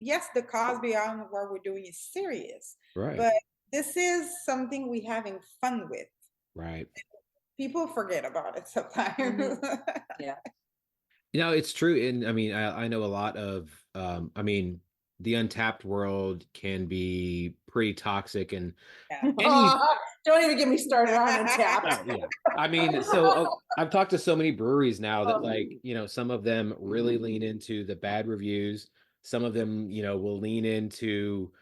yes, the cause behind what we're doing is serious, Right. but this is something we having fun with. Right. People forget about it sometimes. Mhm. Yeah. It's true. And I mean, I know a lot of, I mean, the untapped world can be pretty toxic and Yeah. any, Don't even get me started on Untapped. oh, yeah. I mean, so I've talked to so many breweries now that Oh. like, some of them really lean into the bad reviews. Some of them, will lean into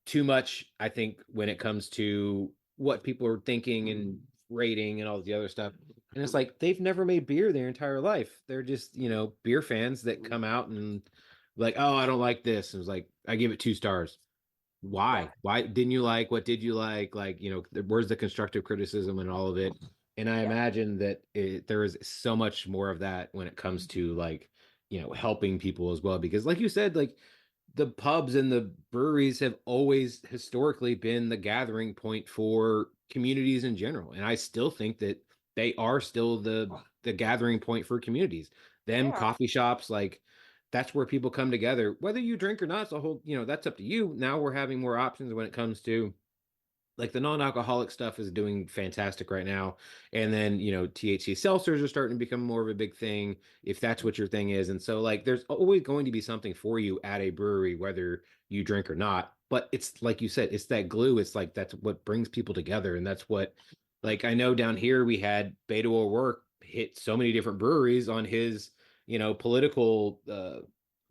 too much, I think, when it comes to what people are thinking and rating and all the other stuff. And it's like they've never made beer their entire life. They're just, beer fans that come out and like, oh, I don't like this. And it's like, I give it 2 stars. Yeah. Why didn't you like? What did you like? Like, where's the constructive criticism and all of it? And I Yeah. imagine that there is so much more of that when it comes to like, helping people as well. Because like you said, like the pubs and the breweries have always historically been the gathering point for communities in general. And I still think that they are still the gathering point for communities. Them Yeah. coffee shops, like that's where people come together. Whether you drink or not, it's a whole, that's up to you. Now we're having more options when it comes to like the non-alcoholic stuff is doing fantastic right now. And then, THC seltzers are starting to become more of a big thing if that's what your thing is. And so like there's always going to be something for you at a brewery, whether you drink or not. But it's like you said, it's that glue. It's like that's what brings people together. And that's what like I know down here we had Beto O'Rourke hit so many different breweries on his, political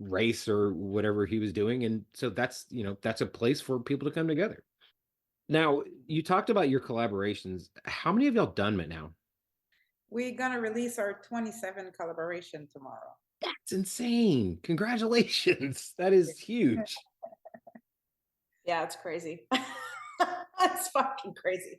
race or whatever he was doing. And so that's a place for people to come together. Now, you talked about your collaborations. How many have y'all done it now? We're gonna release our 27 collaboration tomorrow. That's insane. Congratulations. That is huge. Yeah, it's crazy. It's fucking crazy.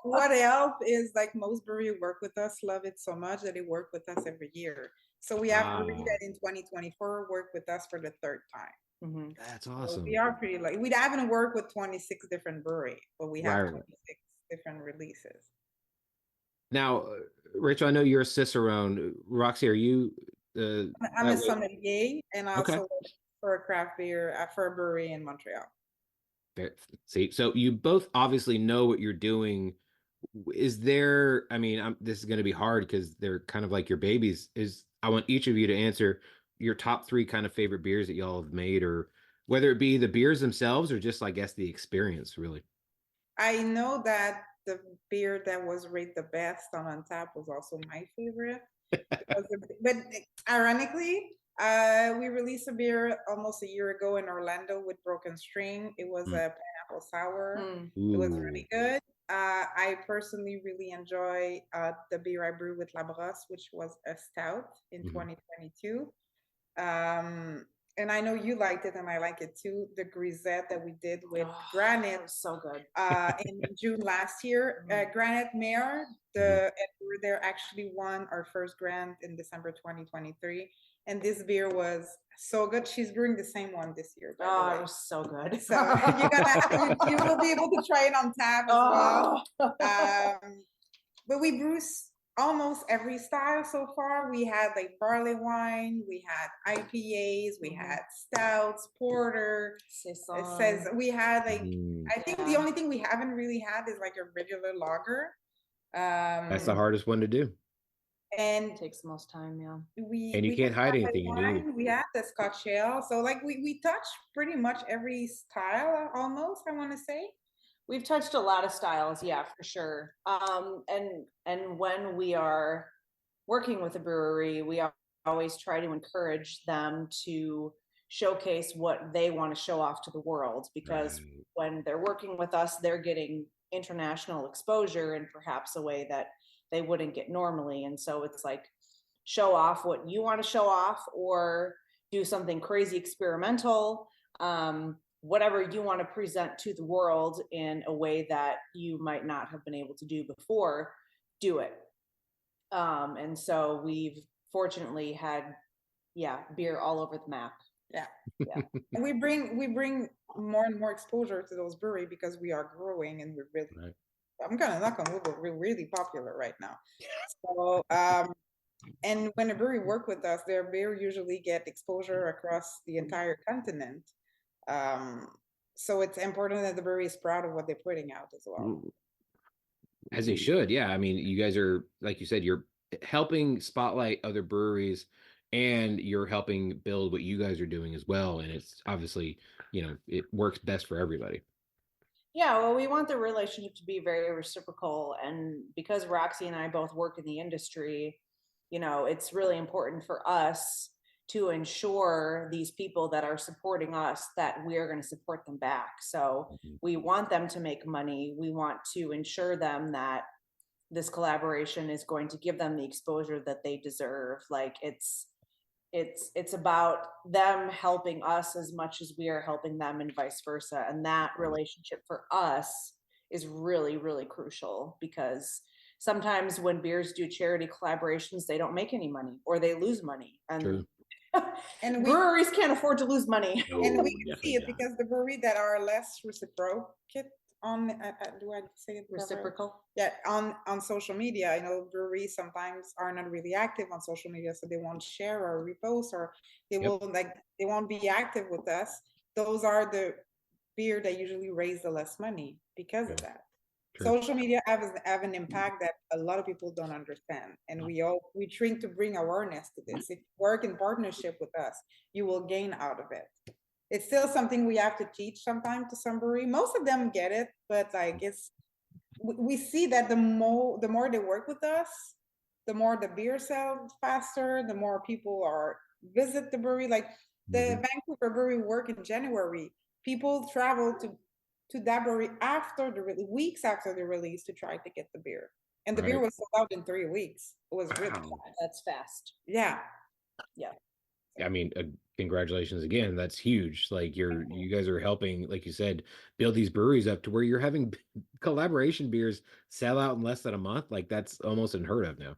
What else is like most brewery work with us, love it so much that they work with us every year. So we have three Wow. that in 2024 work with us for the third time. Mhm. That's So we awesome. are pretty like we haven't worked with 26 different brewery, but we have Right. 26 different releases. Now, Rachel, I know you're a Cicerone. Roxy, are you I'm a that way? sommelier and I Okay. also work for a craft beer for a brewery in Montreal. See, so you both obviously know what you're doing. Is there, I mean, this is going to be hard because they're kind of like your babies. I want each of you to answer your top three kind of favorite beers that y'all have made, or whether it be the beers themselves or just, I guess, the experience, really. I know that the beer that was rated the best on Untappd was also my favorite. But ironically, we released a beer almost a year ago in Orlando with Broken String. It was Mm. a pineapple sour. Mm. It was really Ooh. good. I personally really enjoy the beer I brewed with La Brosse, which was a stout in Mhm. 2022. Um, and I know you liked it, and I like it too. The grisette that we did with Oh, Granite that was so good. in June last year. Granite Mayor, Mhm. and we were there actually won our first grant in December 2023. And this beer was so good. She's brewing the same one this year, by the Oh, it way. was so good. So you will be able to try it on tap as well. Oh. But we brew almost every style so far. We had like barley wine, we had IPAs, we had stouts, porter. It says Saison. we had like Mhm. I think the Yeah. only thing we haven't really had is like a regular lager. That's the Um, hardest one to do. and Takes the most time, yeah. And you we had can't hide barley anything in doing it. wine, we had the Scotch ale. So like we touched pretty much every style almost, I want to say. We've touched a lot of styles, yeah, for sure. And when we are working with a brewery, we always try to encourage them to showcase what they want to show off to the world, because Right. when they're working with us, they're getting international exposure in perhaps a way that they wouldn't get normally. And so it's like show off what you want to show off, or do something crazy experimental. Whatever you want to present to the world in a way that you might not have been able to do before, do it. And so we've fortunately had, yeah, beer all over the map. Yeah. Yeah. And we bring more and more exposure to those brewery because we are growing and we're really Right. I'm gonna knock on wood, but we're really popular right now. So And when a brewery work with us, their beer usually get exposure across the entire continent. Um, so it's important that the brewery is proud of what they're putting out as well. As they should. Yeah. I mean, you guys are, like you said, you're helping spotlight other breweries and you're helping build what you guys are doing as well. And it's obviously, it works best for everybody. Yeah, well, we want the relationship to be very reciprocal. And because Roxy and I both work in the industry, it's really important for us to ensure these people that are supporting us that we are going to support them back. So we want them to make money. We want to ensure them that this collaboration is going to give them the exposure that they deserve. Like it's about them helping us as much as we are helping them and vice versa. And that relationship for us is really, really crucial, because sometimes when beers do charity collaborations, they don't make any money or they lose money. And and breweries can't afford to lose money. And we can see it because the brewery that are less reciprocate on, do I say it reciprocal? Yeah, on social media. I know breweries sometimes are not really active on social media, so they won't share or repost, or they will they won't be active with us. Those are the beer that usually raise the less money because of that. Social media have an impact that a lot of people don't understand, and we try to bring awareness to this. If you work in partnership with us, you will gain out of it. It's still something we have to teach sometimes to some brewery. Most of them get it, but like we see that the more they work with us, the more the beer sells faster, the more people are visit the brewery. Like the Vancouver brewery work in January, people travel to that brewery after weeks after the release to try to get the beer, and the beer was sold out in 3 weeks. It was really fast. That's fast. Yeah. I mean, congratulations again. That's huge. Like you guys are helping, like you said, build these breweries up to where you're having collaboration beers sell out in less than a month. Like that's almost unheard of now.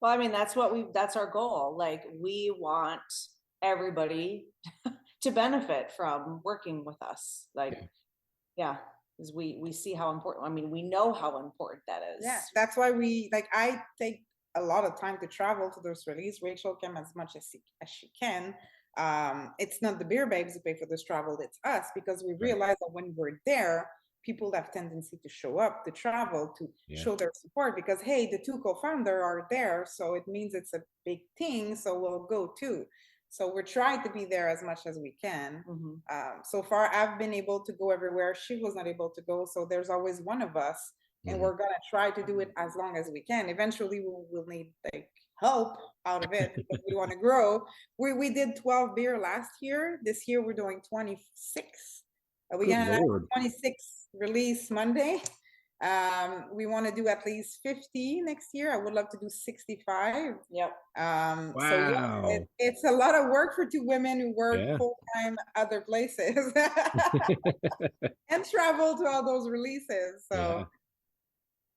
Well, I mean, that's our goal. Like we want everybody to benefit from working with us. Like, because we see how important, I mean, we know how important that is. Yeah, that's why I take a lot of time to travel to those release. Rachel came as much as she can. It's not the beer babes who pay for this travel, it's us, because we realize that when we're there, people have tendency to show up, to travel, to show their support, because hey, the two co-founders are there, so it means it's a big thing, so we'll go too. So we're trying to be there as much as we can. So far, I've been able to go everywhere. She was not able to go, so there's always one of us, and we're gonna try to do it as long as we can. Eventually, we'll need like help out of it because we want to grow. We did 12 beer last year. This year we're doing 26. We're gonna have 26 release Monday. We want to do at least 50 next year. I would love to do 65. Yep. Wow. So it's a lot of work for two women who work full-time other places and travel to all those releases. So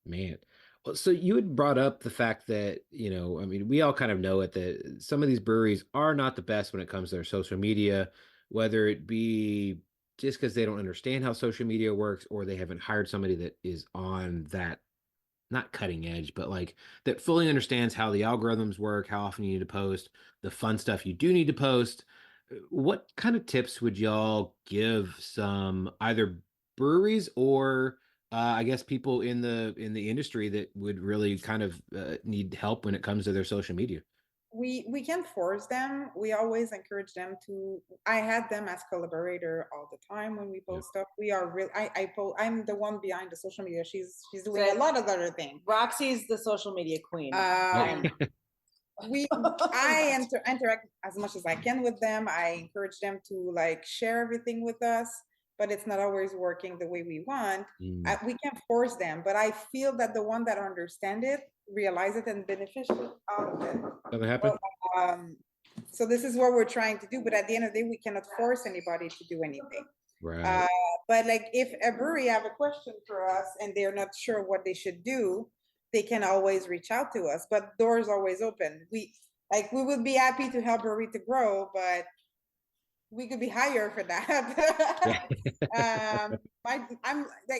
man. Well, so you had brought up the fact that, I mean, we all kind of know it, that some of these breweries are not the best when it comes to their social media, whether it be just because they don't understand how social media works, or they haven't hired somebody that is on that, not cutting edge, but like that fully understands how the algorithms work, how often you need to post, the fun stuff you do need to post. What kind of tips would y'all give some either breweries or I guess people in the industry that would really kind of need help when it comes to their social media? We can't force them. We always encourage them to. I had them as collaborator all the time when we post stuff. We are real. I'm the one behind the social media. She's doing a lot of other things. Roxy's the social media queen. I interact as much as I can with them. I encourage them to like share everything with us, but it's not always working the way we want. We can't force them, but I feel that the one that understand it, realize it, and beneficial out of it. Doesn't happen. So this is what we're trying to do, but at the end of the day, we cannot force anybody to do anything. Right. But like if a brewery have a question for us and they're not sure what they should do, they can always reach out to us. But doors always open. We would be happy to help brewery to grow, but we could be higher for that.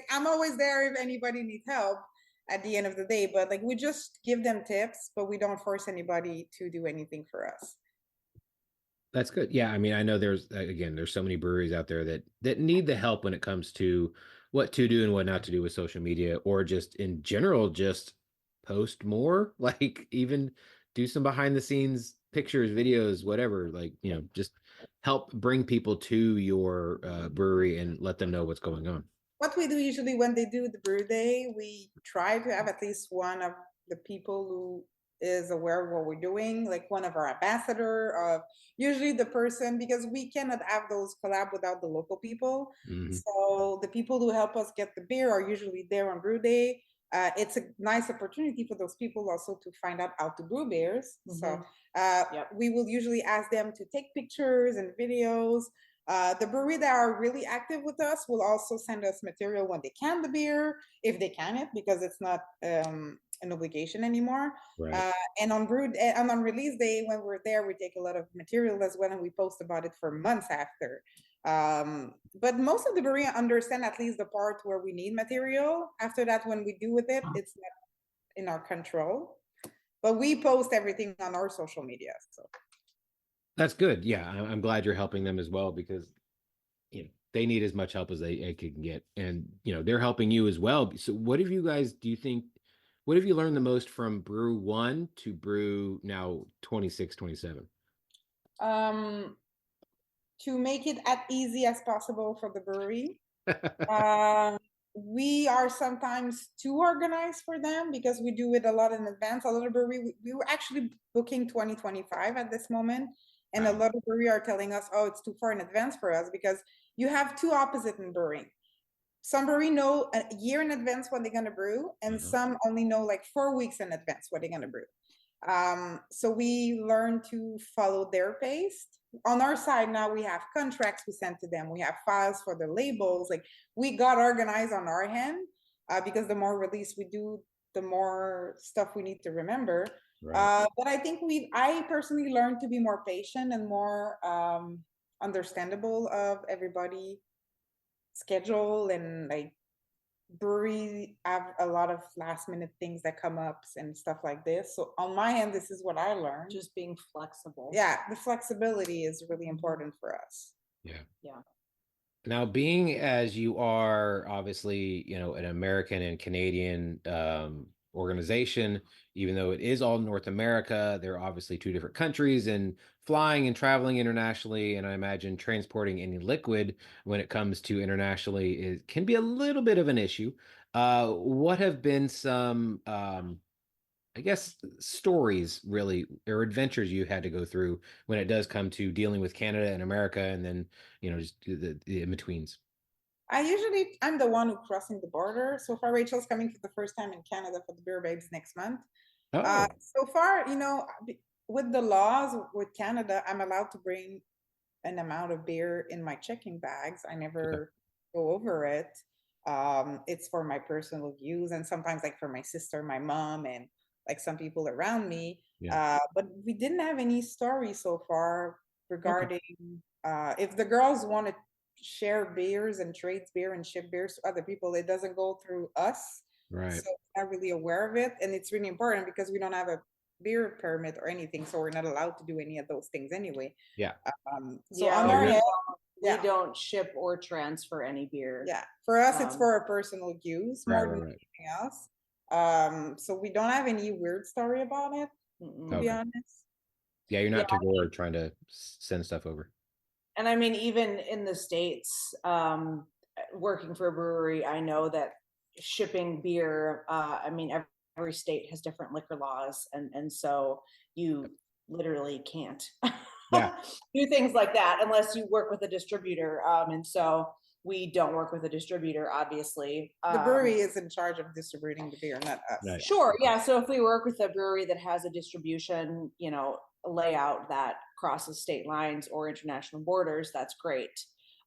I'm always there if anybody needs help. at the end of the day. But like we just give them tips, but we don't force anybody to do anything for us. That's good. Yeah, I mean, I know there's so many breweries out there that need the help when it comes to what to do and what not to do with social media, or just in general, just post more, like even do some behind the scenes pictures, videos, whatever, like, just help bring people to your brewery and let them know what's going on. What we do usually when they do the brew day, we try to have at least one of the people who is aware of what we're doing, like one of our ambassador, of usually the person, because we cannot have those collab without the local people. Mhm. So the people who help us get the beer are usually there on brew day. It's a nice opportunity for those people also to find out how to brew beers. So we will usually ask them to take pictures and videos. The brewery that are really active with us will also send us material when they can the beer, if they can it, because it's not an obligation anymore. Right. And on brew and on release day, when we're there, we take a lot of material as well, and we post about it for months after. But most of the brewery understand at least the part where we need material. After that, when we do with it, it's not in our control. But we post everything on our social media. So That's good. Yeah, I'm glad you're helping them as well, because they need as much help as they can get, and they're helping you as well. So what have you guys, do you think, what have you learned the most from brew 1 to brew now 26, 27? To make it as easy as possible for the brewery. Uh, we are sometimes too organized for them because we do it a lot in advance. A lot of brewery, we were actually booking 2025 at this moment. And a lot of brewery are telling us, oh, it's too far in advance for us, because you have two opposite in brewing. Some brewery know a year in advance what they're gonna brew, and some only know like 4 weeks in advance what they're gonna brew. So we learn to follow their pace. On our side now, we have contracts we send to them. We have files for the labels. Like we got organized on our hand, because the more release we do, the more stuff we need to remember. Right. But I think I personally learned to be more patient and more understandable of everybody schedule, and like brewery have a lot of last minute things that come up and stuff like this. So on my end, this is what I learned. Just being flexible. Yeah, the flexibility is really important for us. Yeah. Yeah. Now, being as you are obviously, an American and Canadian organization, even though it is all North America, there are obviously two different countries, and flying and traveling internationally, and I imagine transporting any liquid when it comes to internationally can be a little bit of an issue. What have been some I guess stories really, or adventures you had to go through when it does come to dealing with Canada and America, and then just the in-betweens? I'm the one who crossing the border. So far, Rachel's coming for the first time in Canada for the Beer Babes next month. Oh, So far, with the laws with Canada, I'm allowed to bring an amount of beer in my checking bags. I okay. never go over it. It's for my personal use, and sometimes like for my sister, my mom, and like some people around me. Yeah. But we didn't have any stories so far Okay. regarding if the girls want to share beers and trades beer and ship beers to other people, it doesn't go through us. Right. So I'm not really aware of it. And it's really important because we don't have a beer permit or anything. So we're not allowed to do any of those things anyway. Yeah. So on our end, we don't ship or transfer any beer. yeah, for us, it's for a personal use more than Right. anything else. So we don't have any weird story about it, to be honest. Yeah, you're not Tagore trying to send stuff over. And I mean, even in the States, working for a brewery, I know that shipping beer, I mean, every state has different liquor laws. And so you literally can't do things like that unless you work with a distributor. And so we don't work with a distributor, obviously. The brewery is in charge of distributing the beer, not us. Right. Sure. Yeah. So if we work with a brewery that has a distribution, layout that crosses state lines or international borders, that's great.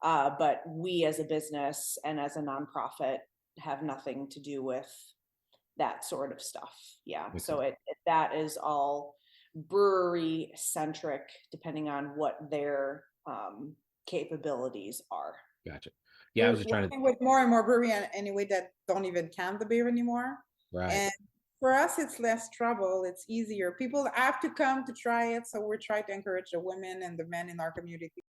But we as a business and as a nonprofit have nothing to do with that sort of stuff. Yeah. Okay. So that is all brewery centric, depending on what their capabilities are. Gotcha. Yeah, I was just trying to with more and more brewery anyway that don't even can the beer anymore. Right. And for us, it's less trouble. It's easier. People have to come to try it. So we're trying to encourage the women and the men in our community